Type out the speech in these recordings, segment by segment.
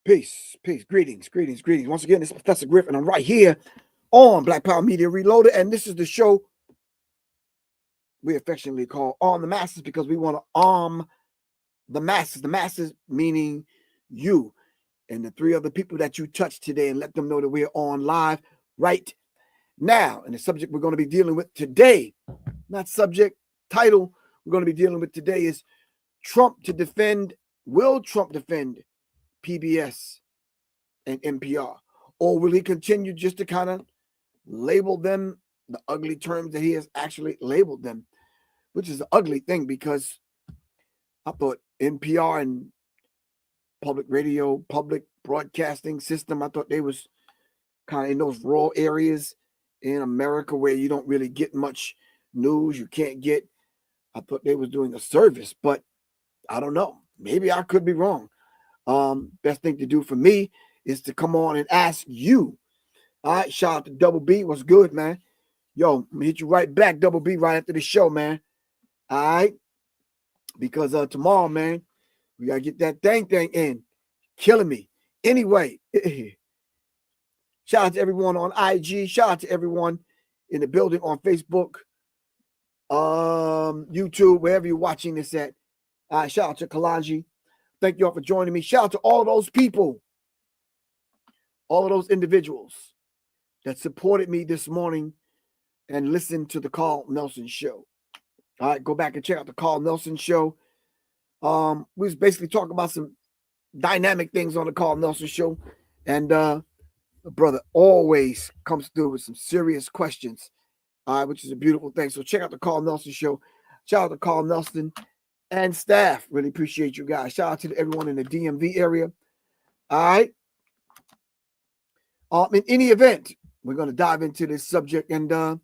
Peace, peace, greetings, greetings, greetings. Once again, this is Professor Griff, and I'm right here on Black Power Media Reloaded, and this is the show we affectionately call On the Masses because we want to arm the masses meaning you and the three other people that you touched today, and let them know that we're on live right now. And the subject we're going to be dealing with today, not subject, title we're going to be dealing with today is will Trump defend PBS and NPR? Or will he continue just to kind of label them the ugly terms that he has actually labeled them, which is an ugly thing because I thought NPR and public radio, public broadcasting system, I thought they was kind of in those rural areas in America where you don't really get much news. You can't get, I thought they was doing a service, but I don't know. Maybe I could be wrong. Best thing to do for me is to come on and ask you. All right, shout out to Double B. What's good, man? Yo, I'm gonna hit you right back, Double B, right after the show, man. All right, because tomorrow, man, we gotta get that thing in. Killing me. Anyway, shout out to everyone on IG. Shout out to everyone in the building on Facebook, YouTube, wherever you're watching this at. Shout out to Kalanji. Thank you all for joining me. Shout out to all of those people, all of those individuals that supported me this morning and listened to the Carl Nelson show. All right, go back and check out the Carl Nelson show. We was basically talking about some dynamic things on the Carl Nelson show. And the brother always comes through with some serious questions, which is a beautiful thing. So check out the Carl Nelson show. Shout out to Carl Nelson and staff. Really appreciate you guys. Shout out to everyone in the DMV area. All right. In any event, we're going to dive into this subject. And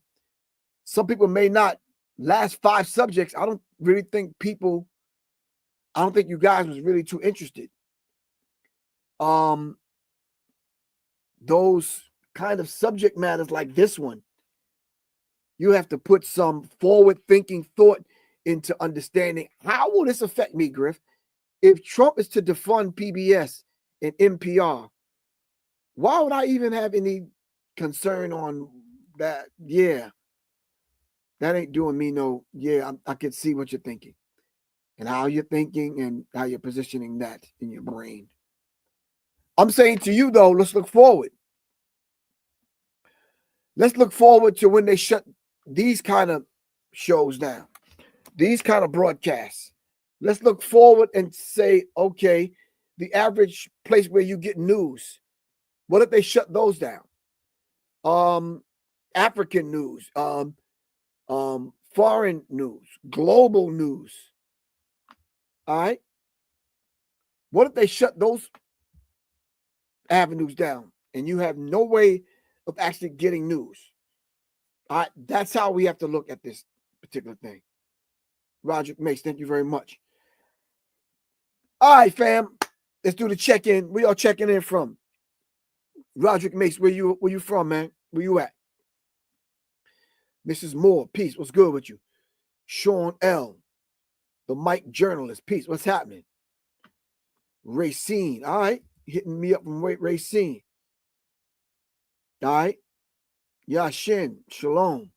some people may not last 5 subjects. I don't think you guys was really too interested. Those kind of subject matters like this one, you have to put some forward-thinking thought into understanding how will this affect me, Griff? If Trump is to defund PBS and NPR, why would I even have any concern on that? Yeah, that ain't doing me no. Yeah, I can see what you're thinking and how you're thinking and how you're positioning that in your brain. I'm saying to you, though, let's look forward. Let's look forward to when they shut these kind of shows down, these kind of broadcasts. Let's look forward and say, okay, the average place where you get news, what if they shut those down? African news, foreign news, global news. All right. What if they shut those avenues down and you have no way of actually getting news? All right. That's how we have to look at this particular thing. Roger Mace, thank you very much. All right, fam. Let's do the check-in. Where y'all checking in from? Roderick Mace, where you from, man? Where you at? Mrs. Moore, peace. What's good with you? Sean L., the Mike journalist, peace. What's happening? Racine, all right. Hitting me up from Racine. All right. Yashin, shalom.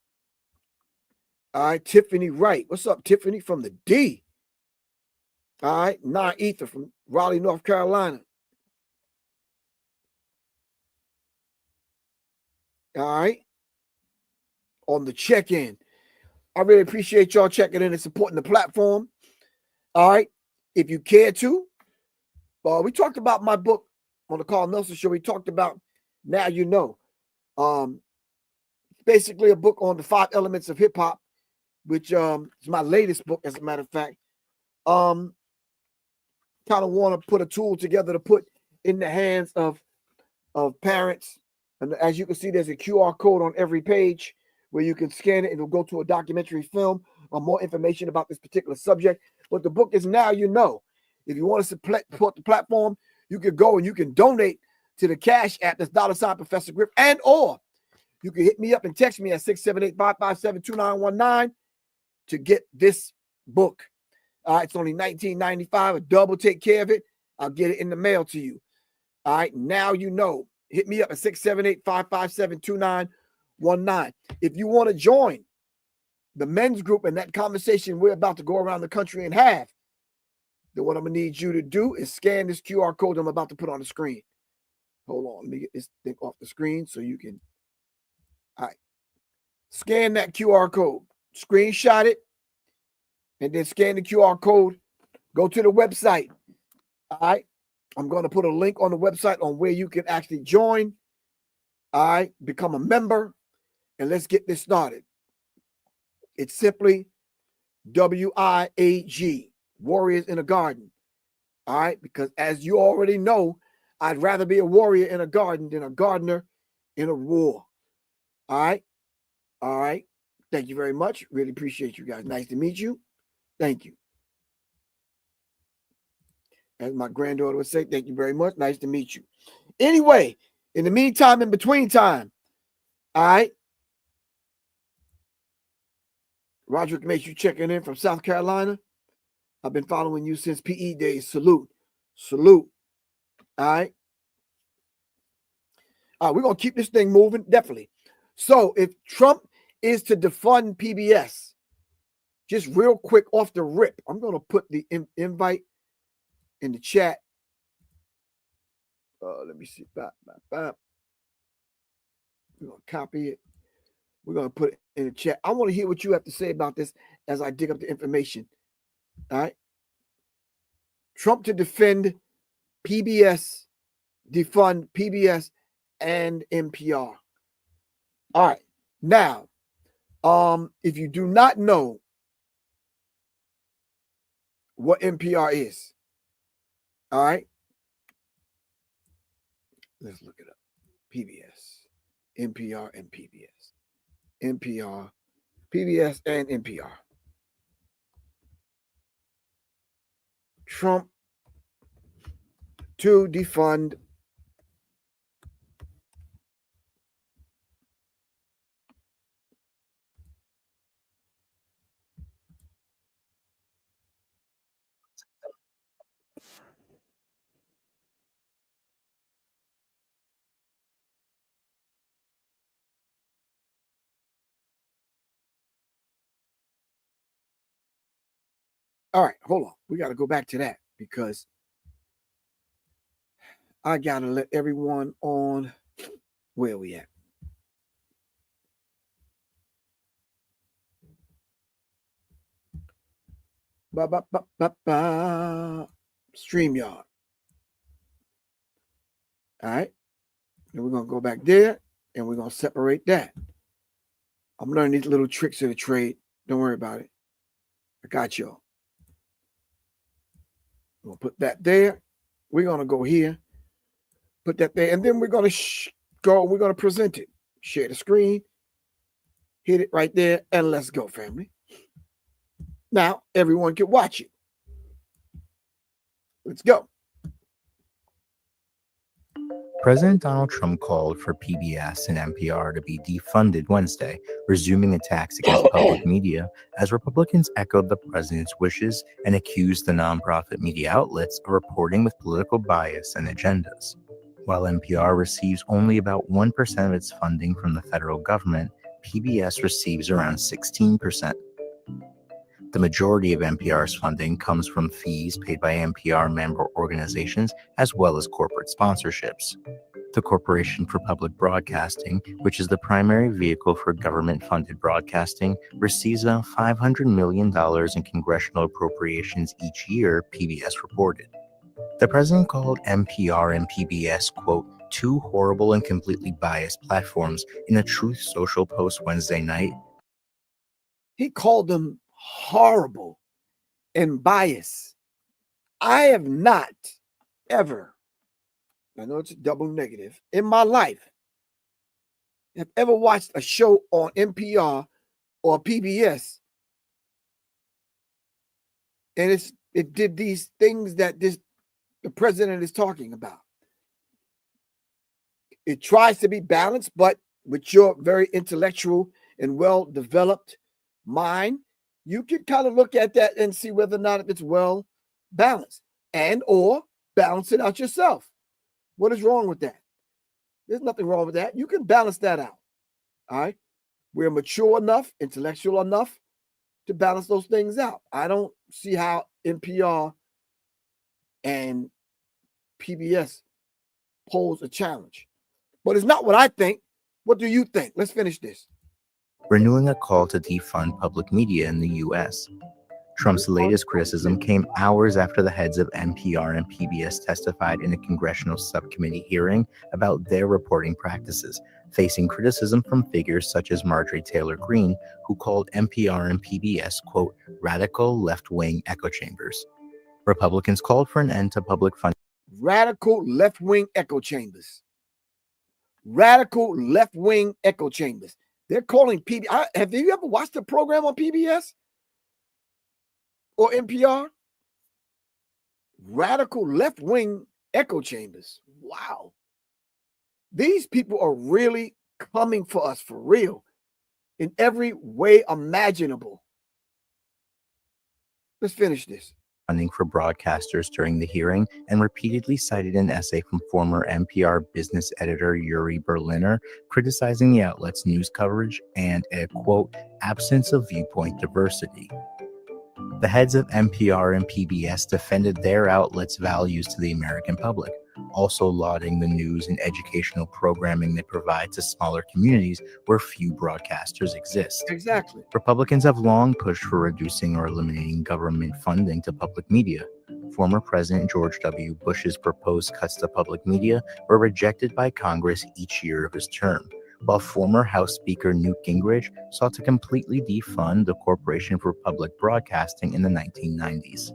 All right. Tiffany Wright. What's up, Tiffany from the D? All right. Nah Ether from Raleigh, North Carolina. All right. On the check-in. I really appreciate y'all checking in and supporting the platform. All right. If you care to, we talked about my book on the Carl Nelson show. We talked about Now You Know. Basically a book on the 5 elements of hip hop, which is my latest book, as a matter of fact. Kind of want to put a tool together to put in the hands of parents. And as you can see, there's a QR code on every page where you can scan it and it'll go to a documentary film or more information about this particular subject. But the book is Now You Know. If you want to support the platform, you can go and you can donate to the Cash App. That's $ Professor Griff. And or you can hit me up and text me at 678-557-2919 to get this book. It's only $19.95. A dub will take care of it. I'll get it in the mail to you. All right, now you know. Hit me up at 678-557-2919. If you want to join the men's group and that conversation we're about to go around the country and have, then what I'm going to need you to do is scan this QR code I'm about to put on the screen. Hold on, let me get this thing off the screen so you can. All right. Scan that QR code, screenshot it, and then scan the QR code. Go to the website. All right. I'm going to put a link on the website on where you can actually join. All right. Become a member, and let's get this started. It's simply WIAG, Warriors in a Garden. All right. Because as you already know, I'd rather be a warrior in a garden than a gardener in a war. All right. All right. Thank you very much. Really appreciate you guys. Nice to meet you. Thank you. As my granddaughter would say, thank you very much. Nice to meet you. Anyway, in the meantime, in between time, all right. Roderick makes you checking in from South Carolina. I've been following you since PE days. Salute. Salute. All right. All right, we're going to keep this thing moving, definitely. So if Trump is to defund PBS, just real quick off the rip, I'm going to put the invite in the chat. Let me see. We're going to copy it. We're going to put it in the chat. I want to hear what you have to say about this as I dig up the information. All right. Trump to defend PBS, defund PBS and NPR. All right. Now, if you do not know what NPR is, all right, let's look it up. PBS, NPR, and PBS. NPR, PBS, and NPR. Trump to defund All right, hold on. We got to go back to that because I got to let everyone on. Where are we at? StreamYard. All right. And we're going to go back there and we're going to separate that. I'm learning these little tricks of the trade. Don't worry about it. I got y'all. We'll put that there. We're going to go here. Put that there. And then we're going to go. We're going to present it. Share the screen. Hit it right there. And let's go, family. Now, everyone can watch it. Let's go. President Donald Trump called for PBS and NPR to be defunded Wednesday, resuming attacks against public media as Republicans echoed the president's wishes and accused the nonprofit media outlets of reporting with political bias and agendas. While NPR receives only about 1% of its funding from the federal government, PBS receives around 16%. The majority of NPR's funding comes from fees paid by NPR member organizations as well as corporate sponsorships. The Corporation for Public Broadcasting, which is the primary vehicle for government-funded broadcasting, receives about $500 million in congressional appropriations each year, PBS reported. The president called NPR and PBS, quote, two horrible and completely biased platforms in a Truth Social post Wednesday night. He called them horrible and biased. I have not ever, I know it's a double negative, in my life, have ever watched a show on NPR or PBS and it did these things that the president is talking about. It tries to be balanced, but with your very intellectual and well-developed mind, you can kind of look at that and see whether or not it's well balanced and or balance it out yourself. What is wrong with that? There's nothing wrong with that. You can balance that out. All right. We're mature enough, intellectual enough to balance those things out. I don't see how NPR and PBS pose a challenge. But it's not what I think. What do you think? Let's finish this. Renewing a call to defund public media in the U.S. Trump's latest criticism came hours after the heads of NPR and PBS testified in a congressional subcommittee hearing about their reporting practices, facing criticism from figures such as Marjorie Taylor Greene, who called NPR and PBS, quote, radical left-wing echo chambers. Republicans called for an end to public funding. Radical left-wing echo chambers. Radical left-wing echo chambers. They're calling PBS. Have you ever watched a program on PBS or NPR? Radical left-wing echo chambers. Wow. These people are really coming for us for real in every way imaginable. Let's finish this. Funding for broadcasters during the hearing and repeatedly cited an essay from former NPR business editor Yuri Berliner criticizing the outlet's news coverage and a, quote, absence of viewpoint diversity. The heads of NPR and PBS defended their outlets' values to the American public, also lauding the news and educational programming they provide to smaller communities where few broadcasters exist. Exactly. Republicans have long pushed for reducing or eliminating government funding to public media. Former President George W. Bush's proposed cuts to public media were rejected by Congress each year of his term, while former House Speaker Newt Gingrich sought to completely defund the Corporation for Public Broadcasting in the 1990s.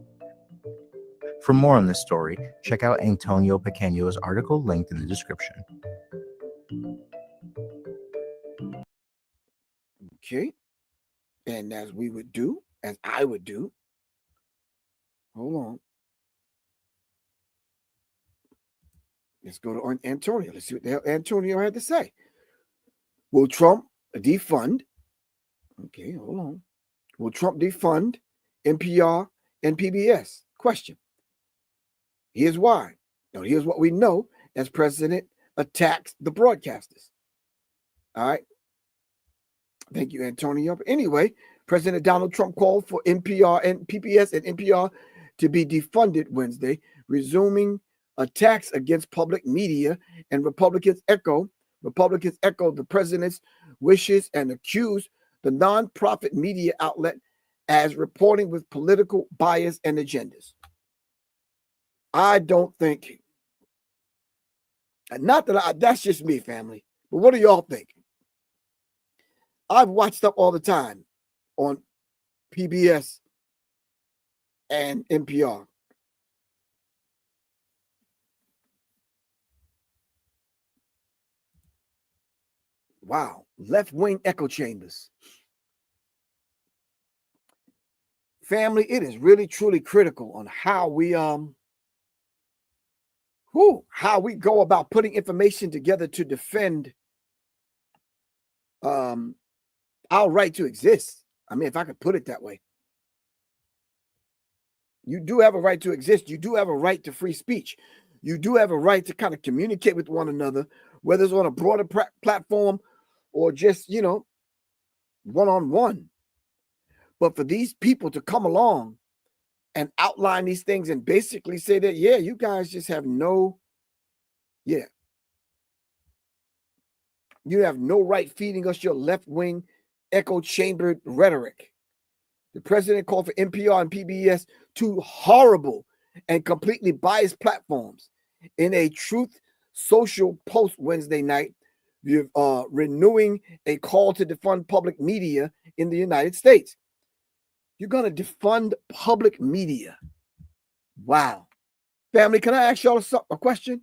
For more on this story, check out Antonio Pequeño's article linked in the description. Okay. And as I would do, hold on. Let's go to Antonio. Let's see what the hell Antonio had to say. Will Trump defund? Okay, hold on. Will Trump defund NPR and PBS? Question. Here's why. Now, here's what we know as president attacks the broadcasters. All right. Thank you, Antonio. But anyway, President Donald Trump called for NPR and PBS and NPR to be defunded Wednesday, resuming attacks against public media, and Republicans echoed the president's wishes and accused the nonprofit media outlet as reporting with political bias and agendas. I don't think, not that that's just me, family, but what do y'all think? I've watched stuff all the time on PBS and NPR. Wow, left-wing echo chambers. Family, it is really truly critical on how we go about putting information together to defend our right to exist. I mean, if I could put it that way. You do have a right to exist. You do have a right to free speech. You do have a right to kind of communicate with one another, whether it's on a broader platform or just, one-on-one. But for these people to come along and outline these things and basically say that, yeah, you guys just have you have no right feeding us your left-wing echo-chambered rhetoric. The president called for NPR and PBS, two horrible and completely biased platforms, in a Truth Social post Wednesday night, renewing a call to defund public media in the United States. You're going to defund public media. Wow. Family, can I ask y'all a question?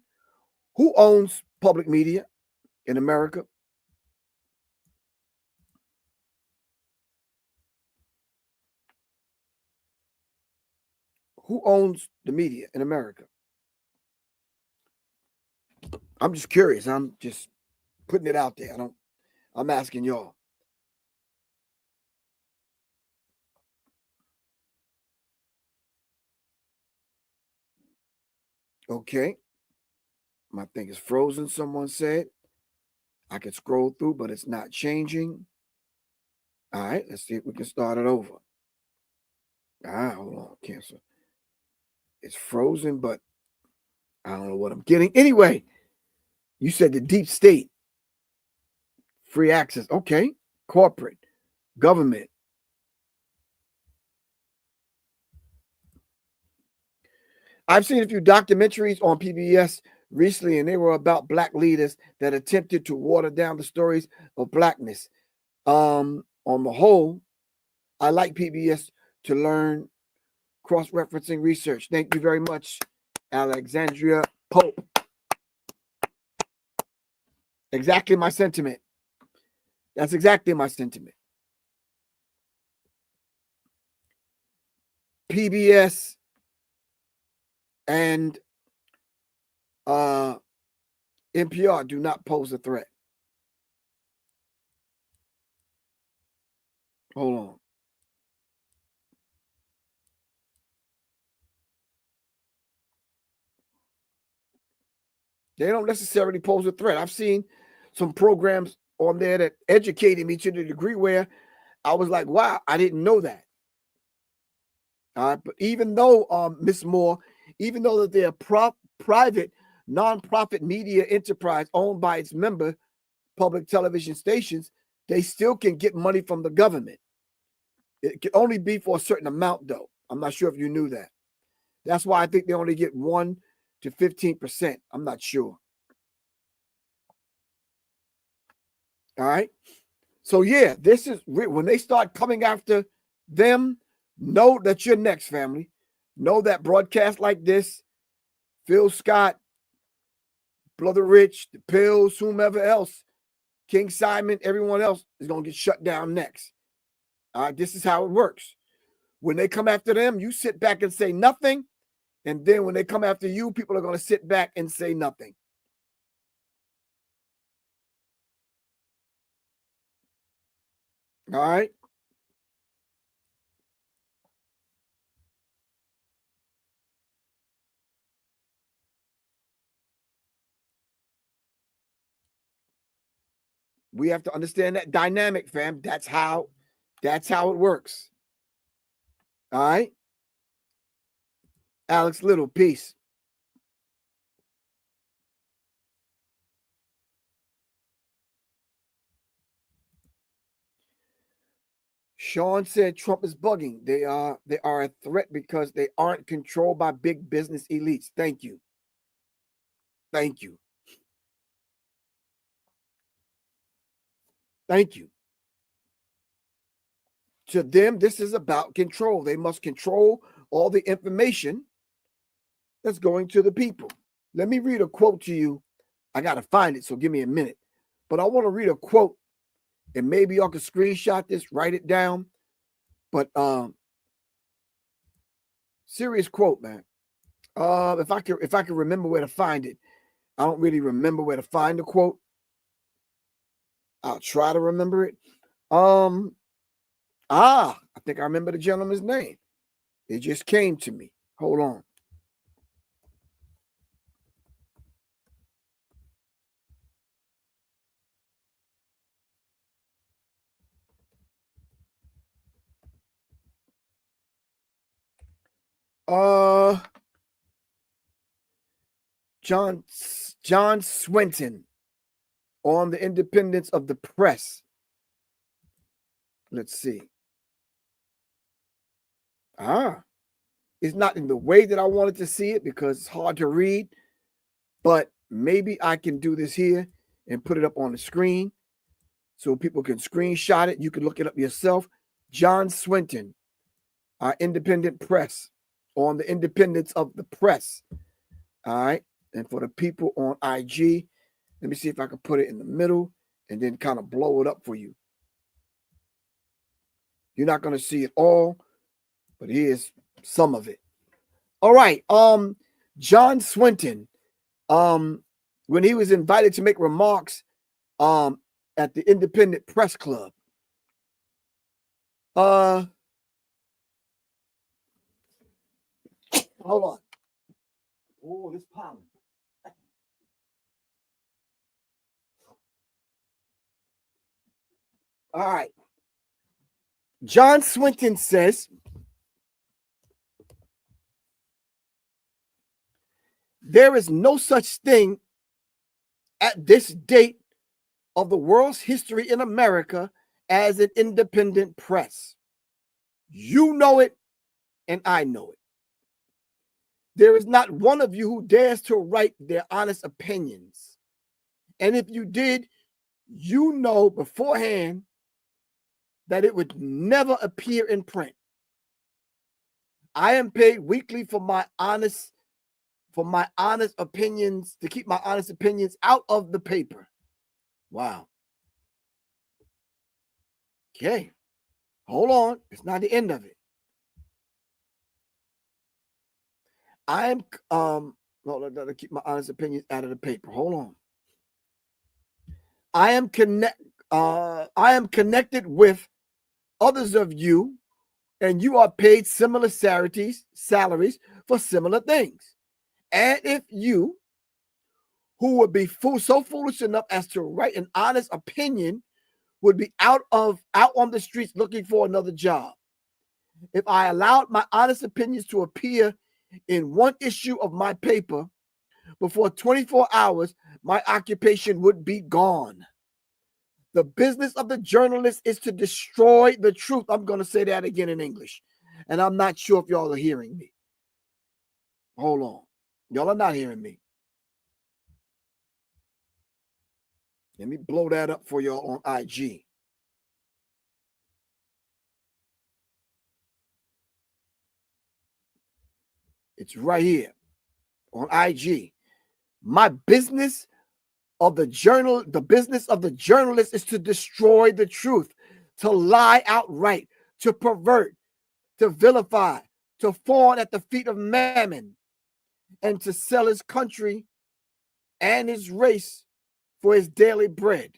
Who owns public media in America? Who owns the media in America? I'm just curious. I'm just putting it out there. I'm asking y'all. Okay. My thing is frozen, someone said. I can scroll through, but it's not changing. All right, let's see if we can start it over. Hold on, cancel. It's frozen, but I don't know what I'm getting. Anyway, you said the deep state, free access. Okay, corporate, government. I've seen a few documentaries on PBS recently, and they were about Black leaders that attempted to water down the stories of Blackness. On the whole, I like PBS to learn cross-referencing research. Thank you very much, Alexandria Pope. Exactly my sentiment. That's exactly my sentiment. PBS and NPR do not pose a threat. Hold on. They don't necessarily pose a threat. I've seen some programs on there that educated me to the degree where I was like, wow, I didn't know that. All right, but even though, Miss Moore, even though that they're private, nonprofit media enterprise owned by its member public television stations, they still can get money from the government. It can only be for a certain amount, though. I'm not sure if you knew that. That's why I think they only get 1 to 15%. I'm not sure. All right. So yeah, this is when they start coming after them. Know that you're next, family. Know that broadcasts like this, Phil Scott, Brother Rich, the Pills, whomever else, King Simon, everyone else is going to get shut down next. All right, this is how it works. When they come after them, you sit back and say nothing. And then when they come after you, people are going to sit back and say nothing. All right. We have to understand that dynamic, fam. That's how it works. All right. Alex Little, peace. Sean said Trump is bugging. They are a threat because they aren't controlled by big business elites. Thank you. Thank you. Thank you. To them, this is about control. They must control all the information that's going to the people. Let me read a quote to you. I got to find it, so give me a minute. But I want to read a quote, and maybe y'all can screenshot this, write it down. But serious quote, man. If I can remember where to find it. I don't really remember where to find the quote. I'll try to remember it. I think I remember the gentleman's name. It just came to me. Hold on. John Swinton on the independence of the press. Let's see. It's not in the way that I wanted to see it because it's hard to read, but maybe I can do this here and put it up on the screen so people can screenshot it. You can look it up yourself. John Swinton, independent press, on the independence of the press. All right. And for the people on IG, let me see if I can put it in the middle and then kind of blow it up for you. You're not going to see it all, but here's some of it. All right. John Swinton, when he was invited to make remarks at the Independent Press Club. Hold on. Oh, this pollen. All right. John Swinton says, there is no such thing at this date of the world's history in America as an independent press. You know it, and I know it. There is not one of you who dares to write their honest opinions. And if you did, you know beforehand that it would never appear in print. I am paid weekly for my honest opinions, to keep my honest opinions out of the paper. Wow. Okay. Hold on. It's not the end of it. I am to keep my honest opinions out of the paper. Hold on. I am connected with others of you, and you are paid similar salaries for similar things. And if you, who would be so foolish enough as to write an honest opinion, would be out on the streets looking for another job. If I allowed my honest opinions to appear in one issue of my paper, before 24 hours, my occupation would be gone. The business of the journalist is to destroy the truth. I'm going to say that again in English, and I'm not sure if y'all are hearing me. Hold on. Y'all are not hearing me. Let me blow that up for y'all on IG. It's right here on IG. My business of the business of the journalist is to destroy the truth, to lie outright, to pervert, to vilify, to fawn at the feet of mammon, and to sell his country and his race for his daily bread.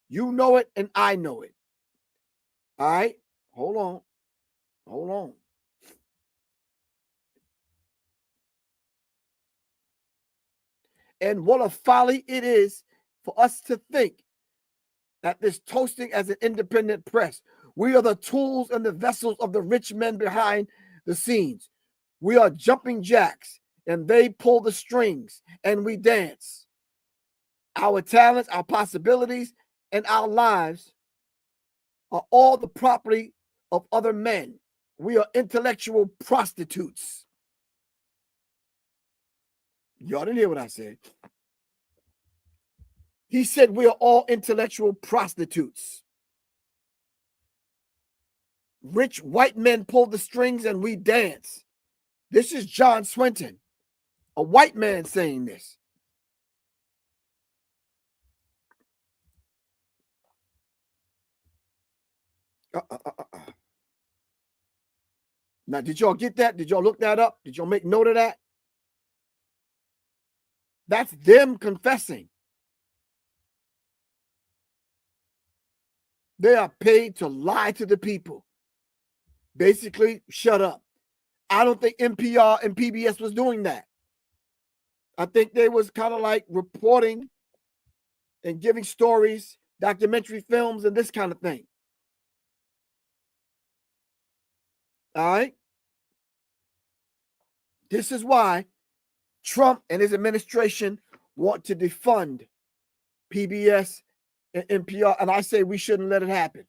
You know it, and I know it. All right? Hold on. And what a folly it is for us to think that this toasting as an independent press, we are the tools and the vessels of the rich men behind the scenes. We are jumping jacks, and they pull the strings, and we dance. Our talents, our possibilities, and our lives are all the property of other men. We are intellectual prostitutes. Y'all didn't hear what I said. He said we are all intellectual prostitutes. Rich white men pull the strings and we dance. This is John Swinton, a white man saying this. Now, did y'all get that? Did y'all look that up? Did y'all make note of that? That's them confessing. They are paid to lie to the people. Basically, shut up. I don't think NPR and PBS was doing that. I think they was kind of like reporting and giving stories, documentary films, and this kind of thing. All right? This is why Trump and his administration want to defund PBS and NPR. And I say we shouldn't let it happen.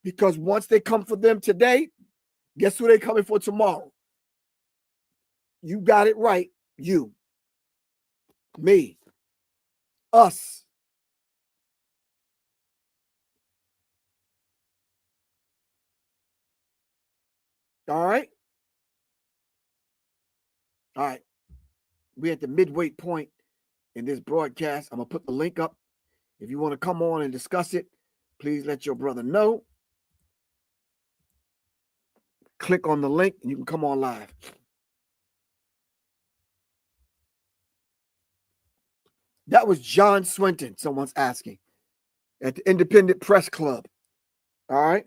Because once they come for them today, guess who they're coming for tomorrow? You got it right. You. Me. Us. All right? All right. We're at the midway point in this broadcast. I'm going to put the link up. If you want to come on and discuss it, please let your brother know. Click on the link and you can come on live. That was John Swinton, someone's asking, at the Independent Press Club. All right?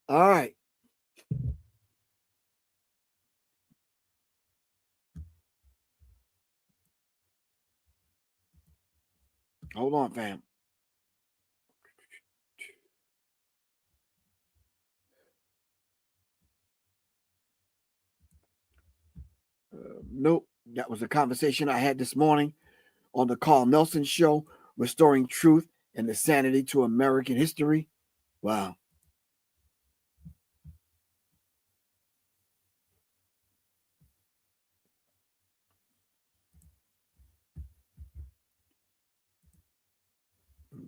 All right. Hold on, fam. Nope. That was a conversation I had this morning on the Carl Nelson Show, Restoring Truth and the Sanity to American History. Wow.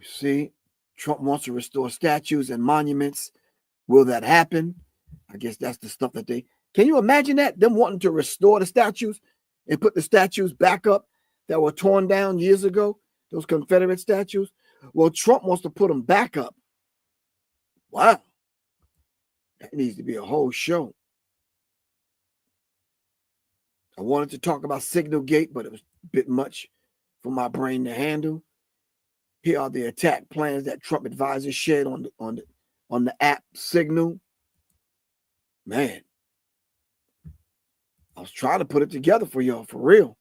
See, Trump wants to restore statues and monuments. Will that happen? I guess that's the stuff that they... Can you imagine that? Them wanting to restore the statues and put the statues back up that were torn down years ago, those Confederate statues? Well, Trump wants to put them back up. Wow. That needs to be a whole show. I wanted to talk about Signalgate, but it was a bit much for my brain to handle. Here are the attack plans that Trump advisors shared on the app Signal. Man, I was trying to put it together for y'all, for real.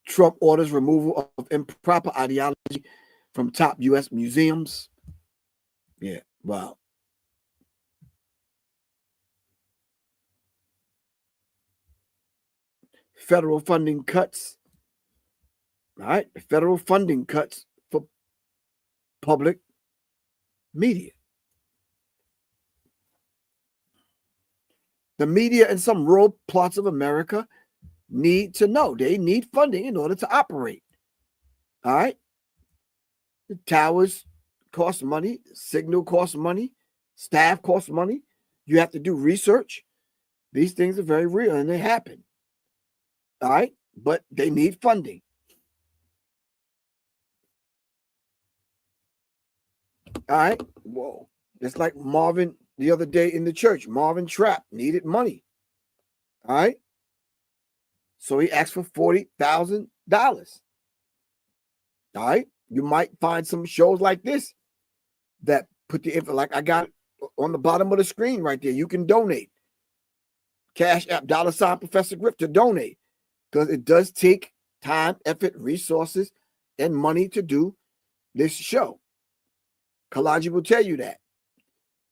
Trump orders removal of improper ideology from top U.S. museums. Yeah, wow. Federal funding cuts. All right, federal funding cuts for public media. The media in some rural parts of America need to know. They need funding in order to operate. All right. The towers cost money. Signal costs money. Staff costs money. You have to do research. These things are very real and they happen. All right. But they need funding. All right. Whoa. It's like Marvin the other day in the church. Marvin Trapp needed money. All right. So he asked for $40,000. All right. You might find some shows like this that put the info, like I got on the bottom of the screen right there. You can donate. Cash App, $ Professor Griff to donate. Because it does take time, effort, resources, and money to do this show. Kalaji will tell you that.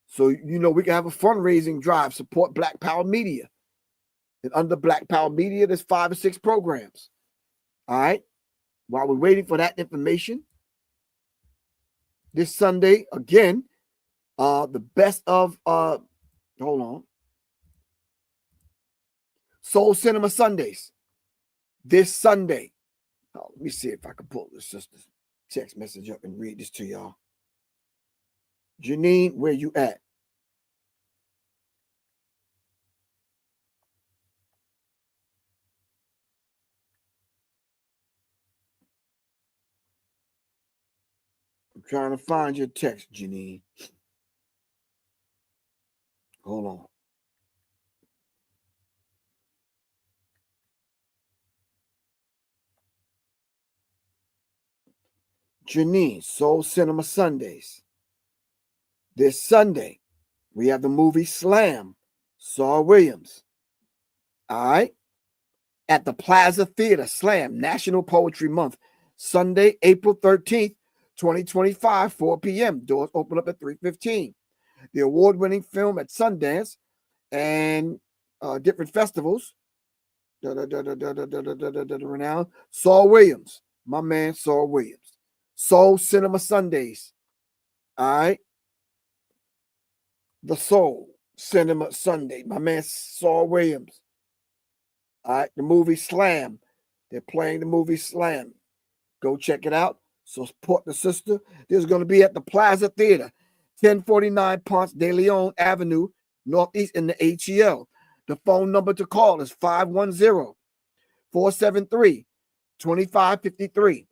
So, you know, we can have a fundraising drive, support Black Power Media. And under Black Power Media, there's 5 or 6 programs. All right. While we're waiting for that information, this Sunday, again, the best of, hold on, Soul Cinema Sundays. This Sunday. Oh, let me see if I can pull this sister's text message up and read this to y'all. Janine, where you at? I'm trying to find your text, Janine. Hold on. Janine, Soul Cinema Sundays. This Sunday, we have the movie Slam, Saul Williams. All right. At the Plaza Theater, Slam, National Poetry Month, Sunday, April 13th, 2025, 4 p.m. Doors open up at 3:15. The award-winning film at Sundance and different festivals. Renowned Saul Williams, my man Saul Williams. Soul Cinema Sundays. All right. The Soul Cinema Sunday, my man Saul Williams. All right, the movie Slam. They're playing the movie Slam. Go check it out. So support the sister. This is going to be at the Plaza Theater, 1049 Ponce de Leon Avenue, Northeast in the ATL. The phone number to call is 510-473-2553.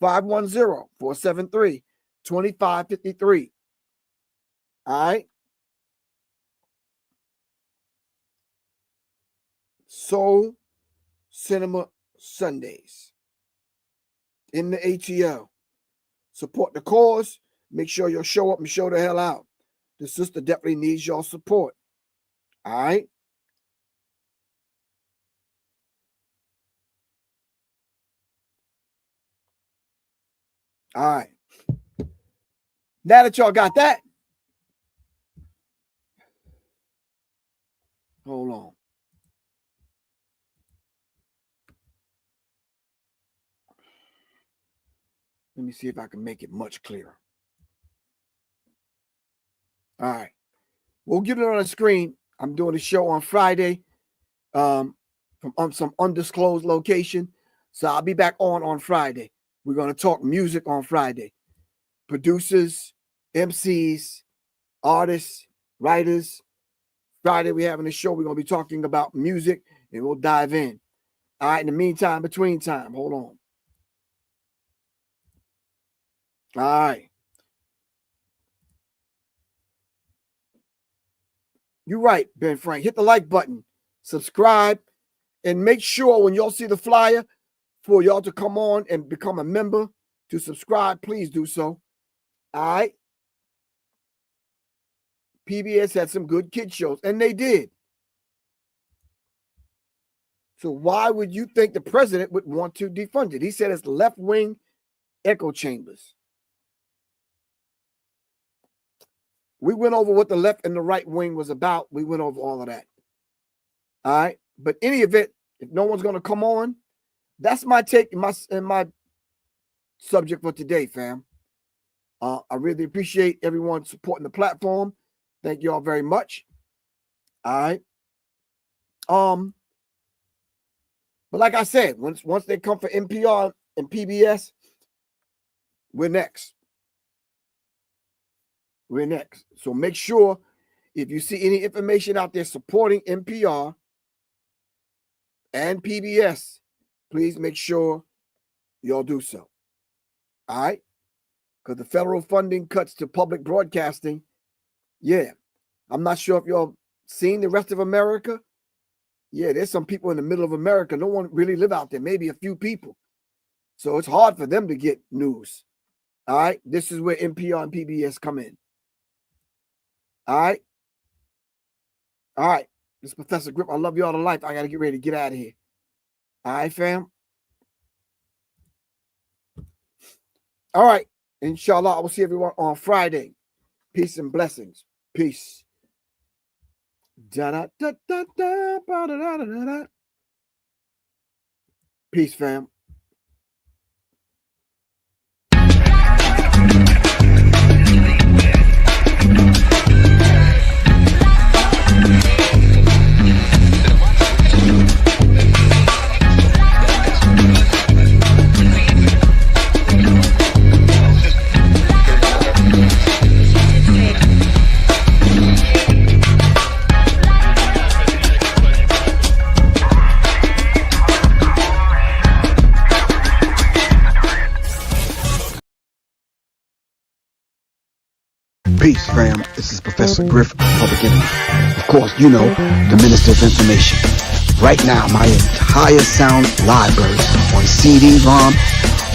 510-473-2553. All right. Soul Cinema Sundays in the ATL. Support the cause. Make sure you'll show up and show the hell out. the sister definitely needs your support. All right. All right. Now that y'all got that, hold on. Let me see if I can make it much clearer. All right. We'll get it on the screen. I'm doing a show on Friday from some undisclosed location. So I'll be back on Friday. We're going to talk music on Friday. Producers, MCs, artists, writers. Friday, we're having a show. We're going to be talking about music, and we'll dive in. All right. In the meantime, between time, hold on. All right. You're right, Ben Frank. Hit the like button, subscribe, and make sure when y'all see the flyer for y'all to come on and become a member to subscribe, please do so. All right. PBS had some good kid shows, and they did. So why would you think the president would want to defund it? He said it's left-wing echo chambers. We went over what the left and the right wing was about. We went over all of that. All right. But any event, if no one's going to come on, that's my take and my subject for today, fam. I really appreciate everyone supporting the platform. Thank you all very much. All right. But like I said, once they come for NPR and PBS, we're next. We're next. So make sure if you see any information out there supporting NPR and PBS, please make sure y'all do so. All right? Because the federal funding cuts to public broadcasting, yeah. I'm not sure if y'all seen the rest of America. Yeah, there's some people in the middle of America. No one really live out there, maybe a few people. So it's hard for them to get news. All right? This is where NPR and PBS come in. All right. All right. This is Professor Griff. I love you all to life. I got to get ready to get out of here. All right, fam. All right. Inshallah, I will see everyone on Friday. Peace and blessings. Peace. Peace, fam. Peace, fam. This is Professor Griff, Public Enemy. Of course, you know, the Minister of Information. Right now, my entire sound libraries on CD-ROM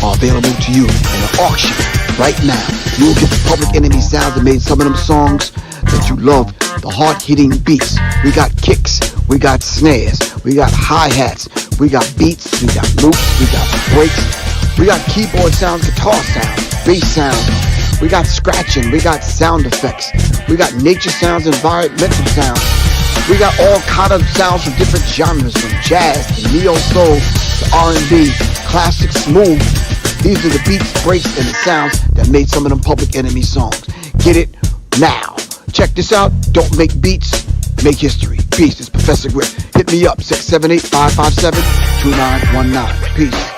are available to you in an auction. Right now, you will get the Public Enemy sounds that made some of them songs that you love, the hard-hitting beats. We got kicks, we got snares, we got hi-hats, we got beats, we got loops, we got breaks, we got keyboard sounds, guitar sounds, bass sounds. We got scratching, we got sound effects, we got nature sounds, environmental sounds. We got all kind of sounds from different genres, from jazz to neo-soul to R&B, classic, smooth. These are the beats, breaks, and the sounds that made some of them Public Enemy songs. Get it now. Check this out. Don't make beats, make history. Peace. It's Professor Griff. Hit me up, 678-557-2919. Peace.